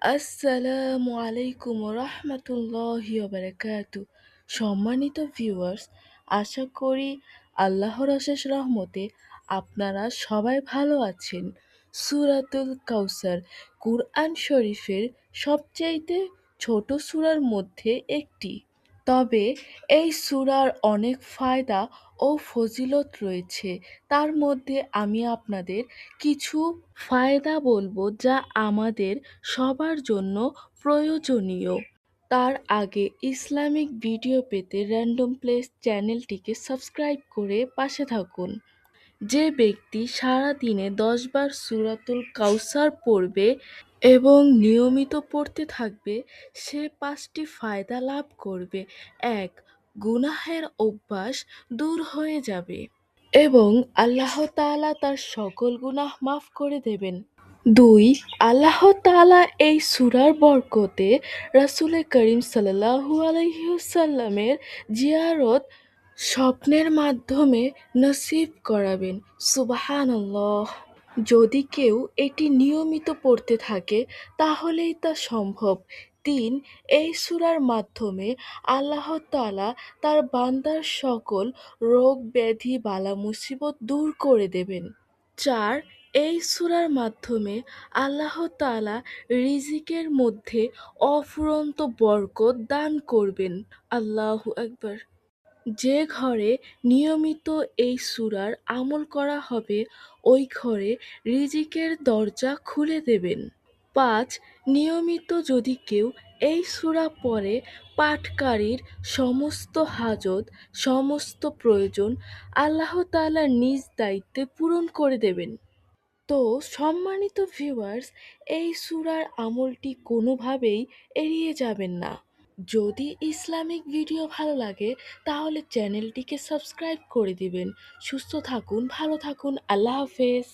আসসালামু আলাইকুম রহমতুল্লাহি বারাকাতু। সম্মানিত ভিউয়ার্স, আশা করি আল্লাহর অশেষ রহমতে আপনারা সবাই ভালো আছেন। সূরাতুল কাউসার কুরআন শরীফের সবচাইতে ছোট সূরার মধ্যে একটি। তবে এই সূরার অনেক ফায়দা ও ফজিলত রয়েছে। তার মধ্যে আমি আপনাদের কিছু ফায়দা বলবো যা আমাদের সবার জন্য প্রয়োজনীয়। তার আগে ইসলামিক ভিডিও পেতে র্যান্ডম প্লেস চ্যানেলটিকে সাবস্ক্রাইব করে পাশে থাকুন। যে ব্যক্তি সারাদিনে ১০ বার সূরাতুল কাউসার পড়বে এবং নিয়মিত পড়তে থাকবে, সে ৫টি ফায়দা লাভ করবে। ১. গুনাহের অভ্যাস দূর হয়ে যাবে এবং আল্লাহ তাআলা তার সকল গুনাহ মাফ করে দেবেন। ২. আল্লাহ তাআলা এই সূরার বরকতে রাসূল করিম সাল্লাল্লাহু আলাইহি ওয়াসাল্লামের জিয়ারত স্বপ্নের মাধ্যমে নসিব করাবেন। সুবহানাল্লাহ। যদি কেউ এটি নিয়মিত পড়তে থাকে তাহলেই তা সম্ভব। ৩. এই সূরার মাধ্যমে আল্লাহ তাআলা তার বান্দার সকল রোগ ব্যাধি বালা মুসিবত দূর করে দেবেন। ৪. এই সূরার মাধ্যমে আল্লাহ তাআলা রিজিকের মধ্যে অফুরন্ত বরকত দান করবেন। আল্লাহু আকবার। যে ঘরে নিয়মিত এই সূরার আমল করা হবে, ওই ঘরে রিজিকের দরজা খুলে দেবেন। ৫. নিয়মিত যদি কেউ এই সূরা পড়ে, পাঠকারীর সমস্ত হাজত, সমস্ত প্রয়োজন আল্লাহ তাআলা নিজ দায়িত্বে পূরণ করে দেবেন। তো সম্মানিত ভিউয়ার্স, এই সূরার আমলটি কোনোভাবেই এড়িয়ে যাবেন না। যদি ইসলামিক ভিডিও ভালো লাগে তাহলে চ্যানেলটিকে সাবস্ক্রাইব করে দিবেন। সুস্থ থাকুন, ভালো থাকুন। আল্লাহ হাফেজ।